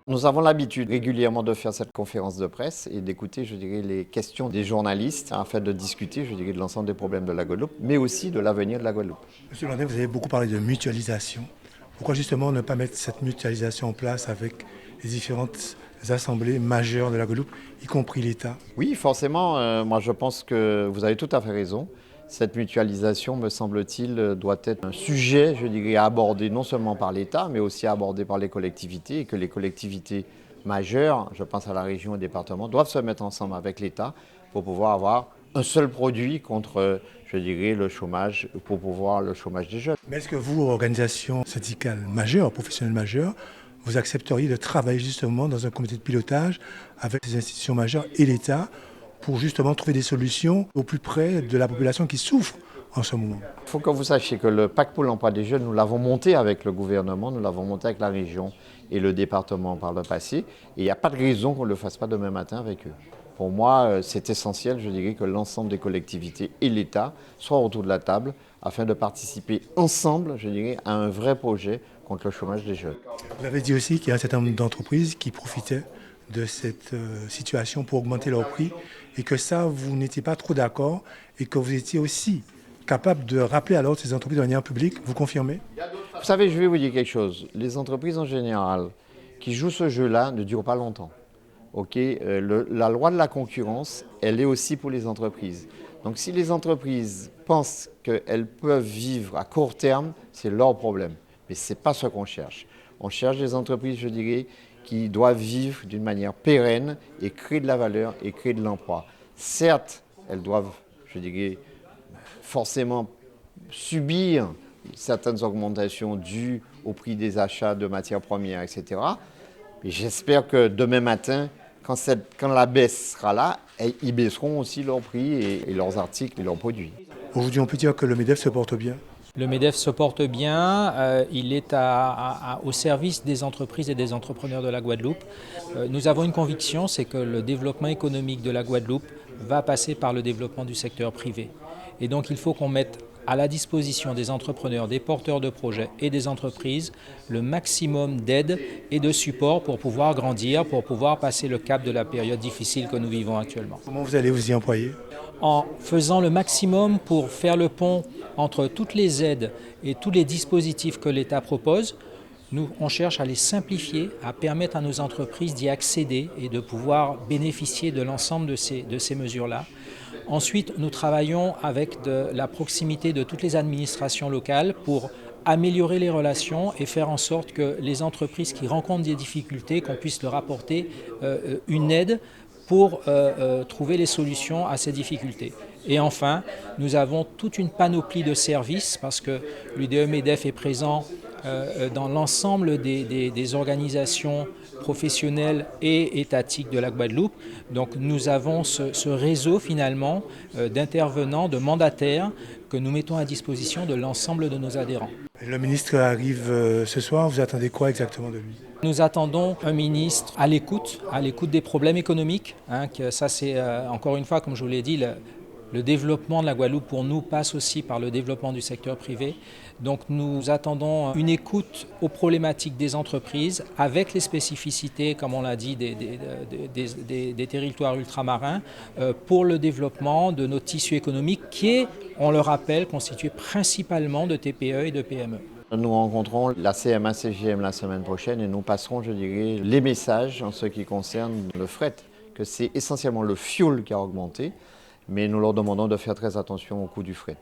Nous avons l'habitude régulièrement de faire cette conférence de presse et d'écouter, je dirais, les questions des journalistes afin de discuter, je dirais, de l'ensemble des problèmes de la Guadeloupe, mais aussi de l'avenir de la Guadeloupe. Monsieur Landais, vous avez beaucoup parlé de mutualisation. Pourquoi justement ne pas mettre cette mutualisation en place avec les différentes assemblées majeures de la Guadeloupe, y compris l'État? Oui, forcément, moi je pense que vous avez tout à fait raison. Cette mutualisation, me semble-t-il, doit être un sujet, je dirais, abordé non seulement par l'État, mais aussi abordé par les collectivités, et que les collectivités majeures, je pense à la région et au département, doivent se mettre ensemble avec l'État pour pouvoir avoir un seul produit contre, je dirais, le chômage, pour pouvoir le chômage des jeunes. Mais est-ce que vous, organisation syndicale majeure, professionnelle majeure, vous accepteriez de travailler justement dans un comité de pilotage avec les institutions majeures et l'État pour justement trouver des solutions au plus près de la population qui souffre en ce moment? Il faut que vous sachiez que le pacte pour l'emploi des jeunes, nous l'avons monté avec le gouvernement, nous l'avons monté avec la région et le département par le passé. Et il n'y a pas de raison qu'on ne le fasse pas demain matin avec eux. Pour moi, c'est essentiel, je dirais, que l'ensemble des collectivités et l'État soient autour de la table afin de participer ensemble, je dirais, à un vrai projet contre le chômage des jeunes. Vous avez dit aussi qu'il y a un certain nombre d'entreprises qui profitaient de cette situation pour augmenter leurs prix et que ça, vous n'étiez pas trop d'accord et que vous étiez aussi capable de rappeler alors ces entreprises de manière publique. Vous confirmez? Vous savez, je vais vous dire quelque chose. Les entreprises en général qui jouent ce jeu-là ne durent pas longtemps. La loi de la concurrence, elle est aussi pour les entreprises. Donc si les entreprises pensent qu'elles peuvent vivre à court terme, c'est leur problème. Mais ce n'est pas ce qu'on cherche. On cherche des entreprises, je dirais, qui doivent vivre d'une manière pérenne et créer de la valeur et créer de l'emploi. Certes, elles doivent, je dirais, forcément subir certaines augmentations dues au prix des achats de matières premières, etc. Mais j'espère que demain matin, quand la baisse sera là, ils baisseront aussi leurs prix et leurs articles et leurs produits. Aujourd'hui, on peut dire que le MEDEF se porte bien. Le MEDEF se porte bien, il est au service des entreprises et des entrepreneurs de la Guadeloupe. Nous avons une conviction, c'est que le développement économique de la Guadeloupe va passer par le développement du secteur privé. Et donc il faut qu'on mette à la disposition des entrepreneurs, des porteurs de projets et des entreprises le maximum d'aide et de support pour pouvoir grandir, pour pouvoir passer le cap de la période difficile que nous vivons actuellement. Comment vous allez vous y employer? En faisant le maximum pour faire le pont entre toutes les aides et tous les dispositifs que l'État propose, on cherche à les simplifier, à permettre à nos entreprises d'y accéder et de pouvoir bénéficier de l'ensemble de ces mesures-là. Ensuite, nous travaillons avec la proximité de toutes les administrations locales pour améliorer les relations et faire en sorte que les entreprises qui rencontrent des difficultés, qu'on puisse leur apporter une aide pour trouver les solutions à ces difficultés. Et enfin, nous avons toute une panoplie de services parce que l'UDE-MEDEF est présent dans l'ensemble des organisations professionnelles et étatiques de la Guadeloupe. Donc nous avons ce réseau finalement d'intervenants, de mandataires que nous mettons à disposition de l'ensemble de nos adhérents. Le ministre arrive ce soir, vous attendez quoi exactement de lui? Nous attendons un ministre à l'écoute des problèmes économiques. Que ça c'est encore une fois, comme je vous l'ai dit, le développement de la Guadeloupe pour nous passe aussi par le développement du secteur privé. Donc nous attendons une écoute aux problématiques des entreprises avec les spécificités, comme on l'a dit, des territoires ultramarins pour le développement de nos tissus économiques qui est, on le rappelle, constitué principalement de TPE et de PME. Nous rencontrons la CMA-CGM la semaine prochaine et nous passerons, je dirais, les messages en ce qui concerne le fret, que c'est essentiellement le fioul qui a augmenté, mais nous leur demandons de faire très attention au coût du fret.